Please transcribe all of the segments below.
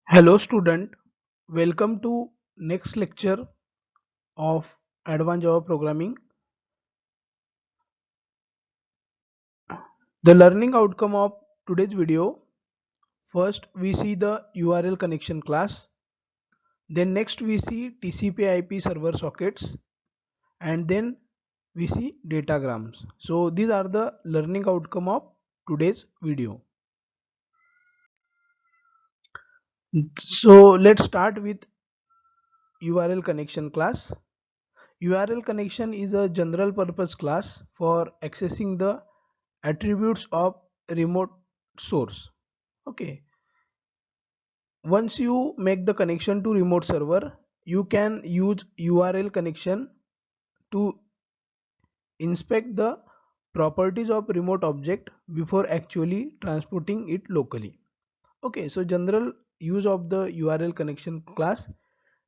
Hello student, welcome to next lecture of Advanced Java Programming. The learning outcome of today's video: first we see the URL connection class, then next we see TCP/IP server sockets, and then we see datagrams. So these are the learning outcome of today's video. So let's start with URL connection class. URL connection is a general purpose class for accessing the attributes of remote source. Okay, once you make the connection to remote server, you can use URL connection to inspect the properties of remote object before actually transporting it locally. Okay, so general use of the URL connection class: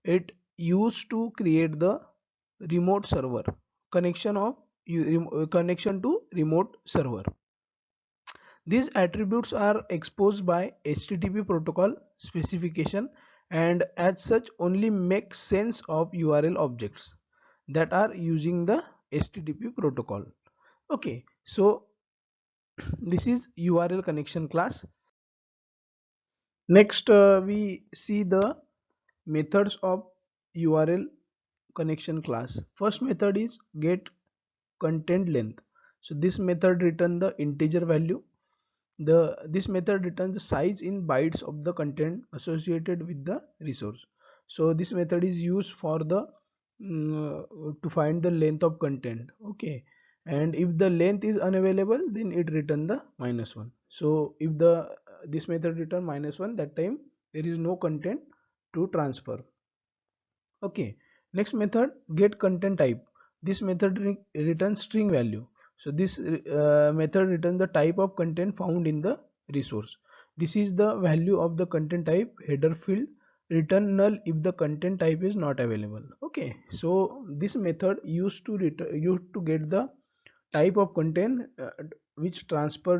it used to create the remote server connection of connection to remote server. These attributes are exposed by HTTP protocol specification and as such only make sense of URL objects that are using the HTTP protocol. Okay, so this is URL connection class. Next we see the methods of URL connection class. First method is get content length. So this method return the integer value. This method returns the size in bytes of the content associated with the resource. So this method is used for the to find the length of content. Okay, and if the length is unavailable, then it return the -1. So if the this method return -1, that time there is no content to transfer. Okay, next method get content type. This method returns string value. So this method returns the type of content found in the resource. This is the value of the content type header field. Return null if the content type is not available. Okay, so this method used to get the type of content which transfer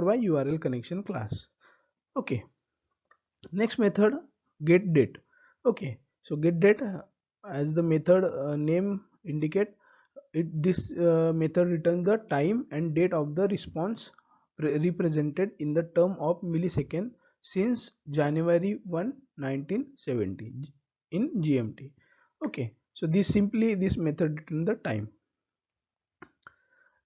by URL connection class. Okay, next method get date. Okay, so get date, as the method name indicate, this method returns the time and date of the response represented in the term of millisecond since January 1, 1970 in GMT. Okay, so this method return the time.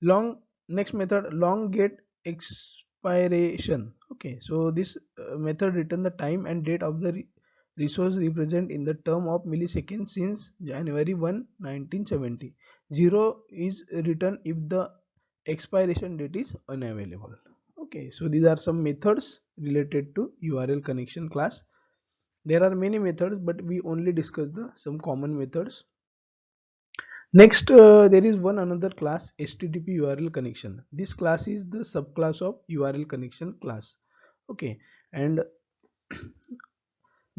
Long Next method long get expiration. Okay, so this method return the time and date of the resource represent in the term of milliseconds since January 1, 1970. 0 is written if the expiration date is unavailable. Okay, so these are some methods related to URL connection class. There are many methods, but we only discuss the some common methods. Next, there is one another class, HTTP URL connection. This class is the subclass of URL connection class. Okay, and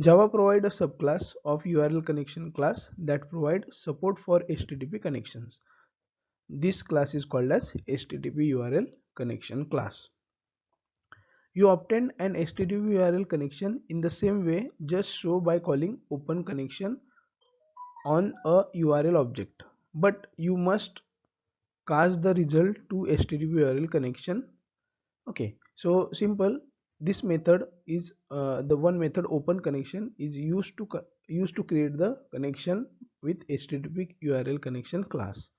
Java provide a subclass of URL connection class that provide support for HTTP connections. This class is called as HTTP URL connection class. You obtain an HTTP URL connection in the same way just show by calling open connection on a URL object, but you must cast the result to HTTP URL connection. Okay, so simple. This method is the one method open connection is used to create the connection with HTTP URL connection class.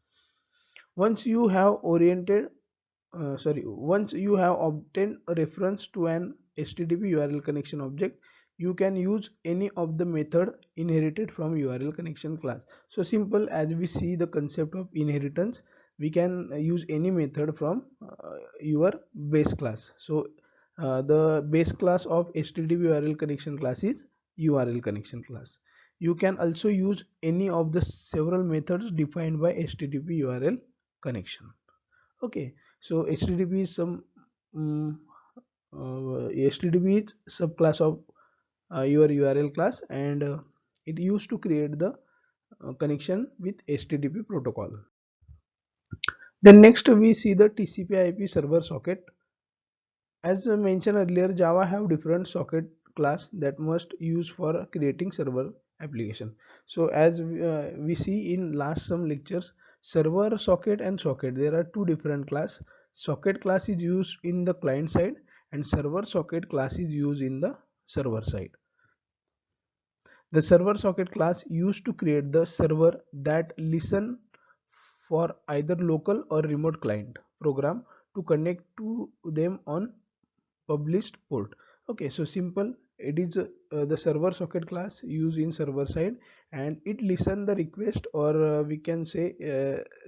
Once you have once you have obtained a reference to an HTTP URL connection object, you can use any of the method inherited from URL connection class. So simple, as we see the concept of inheritance, we can use any method from your base class. So the base class of HTTP URL connection class is URL connection class. You can also use any of the several methods defined by HTTP URL connection. Okay, so HTTP is some HTTP is subclass of your URL class, and it used to create the connection with HTTP protocol. Then next we see the TCP/IP server socket. As I mentioned earlier, Java have different socket class that must use for creating server application. So as we see in last some lectures, server socket and socket, there are two different class. Socket class is used in the client side and server socket class is used in the server side. The server socket class used to create the server that listen for either local or remote client program to connect to them on published port. Okay, so simple, it is the server socket class used in server side, and it listen the request, or we can say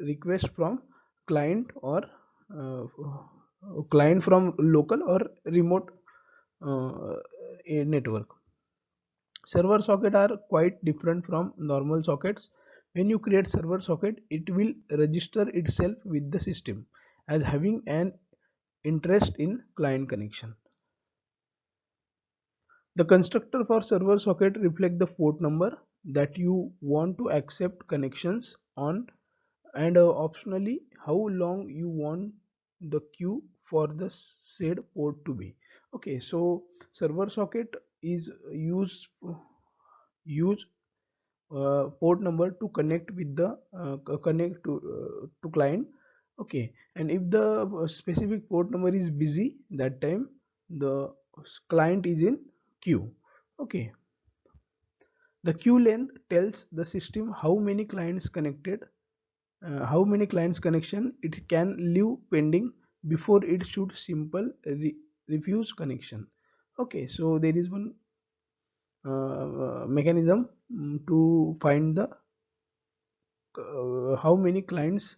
request from client, or uh, client from local or remote network. Server socket are quite different from normal sockets. When you create server socket, it will register itself with the system as having an interest in client connection. The constructor for server socket reflect the port number that you want to accept connections on, and optionally how long you want the queue for the said port to be. Okay, so server socket is use port number to connect with the connect to client. Okay, and if the specific port number is busy, that time the client is in queue. Okay, the queue length tells the system how many clients connection it can leave pending before it should simple refuse connection. Okay, so there is one mechanism to find the how many clients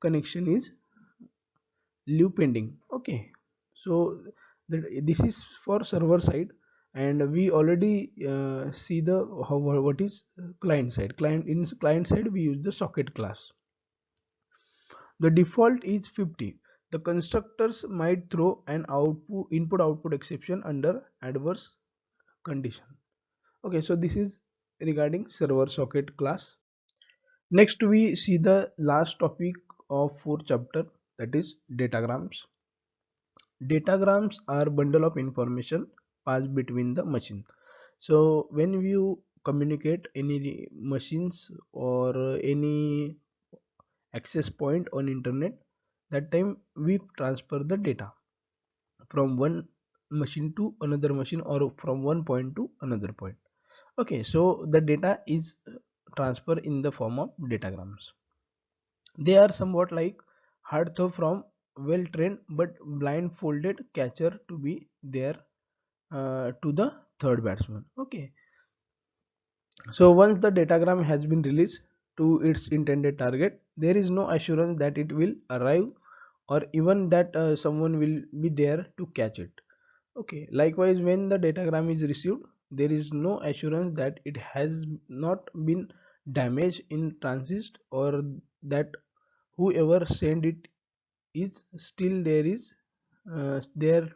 connection is leave pending. Okay, so this is for server side, and we already see the what is client side. Client side we use the socket class. The default is 50. The constructors might throw an input output exception under adverse condition. Okay, so this is regarding server socket class. Next we see the last topic of 4th chapter, that is datagrams. Datagrams are bundle of information passed between the machine. So when you communicate any machines or any access point on internet, that time we transfer the data from one machine to another machine, or from one point to another point. Okay, so the data is transferred in the form of datagrams. They are somewhat like hard throw from well trained but blindfolded catcher to be there to the third batsman. Okay, so once the datagram has been released to its intended target, there is no assurance that it will arrive, or even that someone will be there to catch it. Okay, likewise, when the datagram is received, there is no assurance that it has not been damaged in transit, or that whoever sent it is still there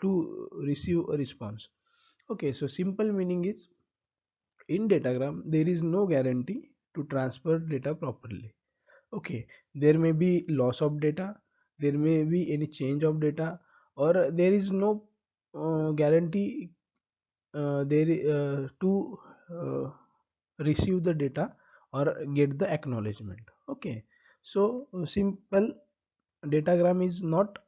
to receive a response. Okay, so simple meaning is, in datagram there is no guarantee to transfer data properly. Okay, there may be loss of data, there may be any change of data, or there is no guarantee there to uh, receive the data or get the acknowledgement. Okay, so simple datagram is not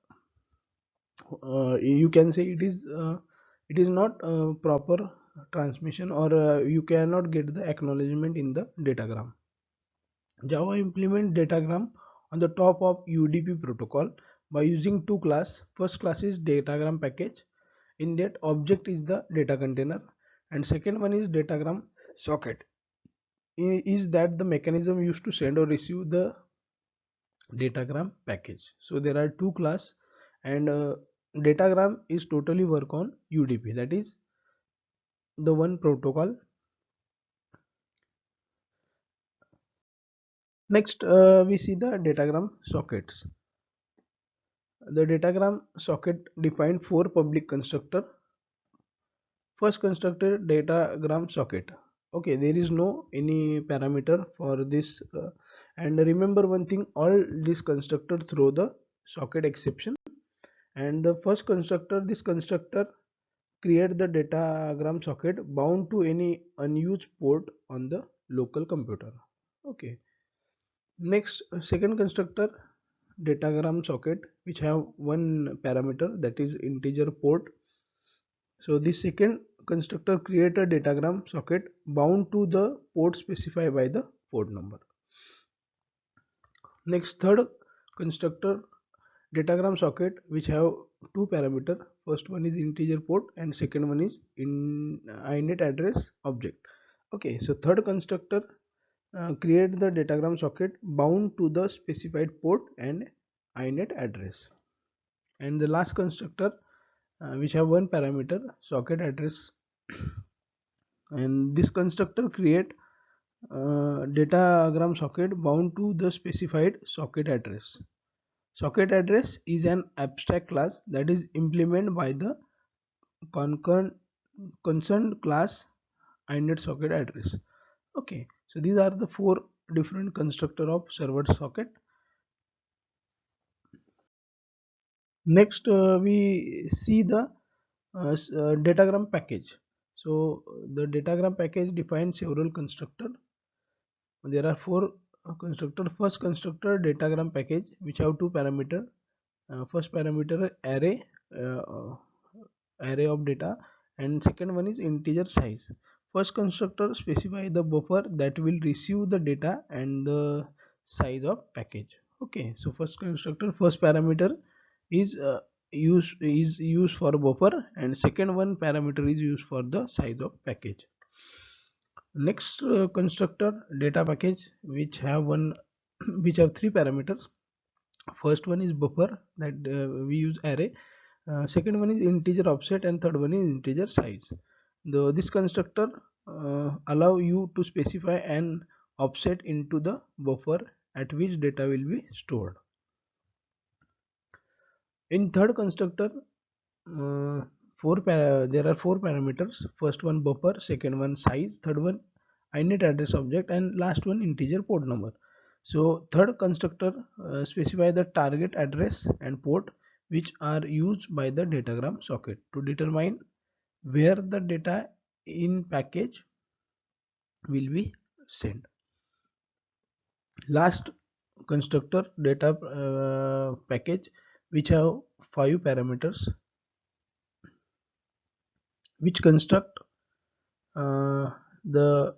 you can say it is not proper transmission, or you cannot get the acknowledgement in the datagram. Java implement datagram on the top of UDP protocol by using two class. First class is datagram package. In that, object is the data container, and second one is datagram socket. Is that the mechanism used to send or receive the datagram package. So there are two class, and datagram is totally work on UDP, that is the one protocol. Next we see the datagram sockets. The datagram socket define four public constructor. First constructor, datagram socket. Okay, there is no any parameter for this, and remember one thing, all these constructor throw the socket exception. And the first constructor, this constructor create the datagram socket bound to any unused port on the local computer. Okay. Next, second constructor, datagram socket, which have one parameter, that is integer port. So this second constructor create a datagram socket bound to the port specified by the port number. Next, third constructor, datagram socket, which have two parameter. First one is integer port and second one is in inet address object. Okay, so third constructor create the datagram socket bound to the specified port and inet address. And the last constructor, which have one parameter, socket address, and this constructor create datagram socket bound to the specified socket address. Socket address is an abstract class that is implemented by the concurrent concerned class inet socket address. Okay, so these are the four different constructor of server socket. Next, we see the datagram package. So the datagram package defines several constructor. There are four constructor. First constructor, datagram package, which have two parameter. First parameter, array, array of data, and second one is integer size. First constructor specify the buffer that will receive the data and the size of package. Okay, so first constructor, first parameter is used for buffer, and second one parameter is used for the size of package. Next constructor, data package, which have one which have three parameters. First one is buffer, that we use array. Second one is integer offset, and third one is integer size. This constructor allow you to specify an offset into the buffer at which data will be stored. In third constructor, uh, there are four parameters. First one buffer, second one size, third one inet address object, and last one integer port number. So third constructor specify the target address and port which are used by the datagram socket to determine where the data in package will be sent. Last constructor, data package, which have five parameters, which construct the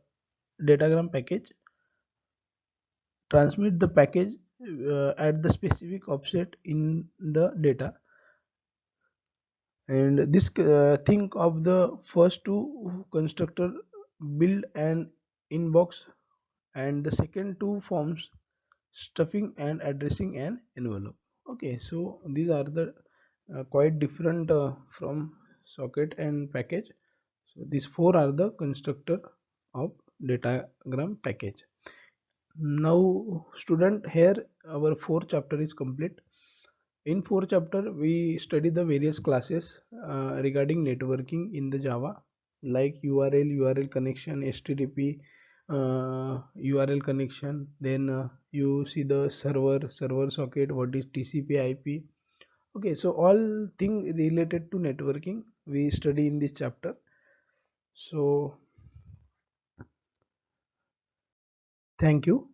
datagram package, transmit the package at the specific offset in the data, and this think of the first two constructor build an inbox, and the second two forms stuffing and addressing an envelope. Okay, so these are the quite different from socket and package. So these four are the constructor of datagram package. Now student, here our fourth chapter is complete. In fourth chapter we study the various classes regarding networking in the Java, like URL connection, HTTP, URL connection. Then you see the server socket, what is TCP IP. Okay, so all thing related to networking we study in this chapter. So thank you.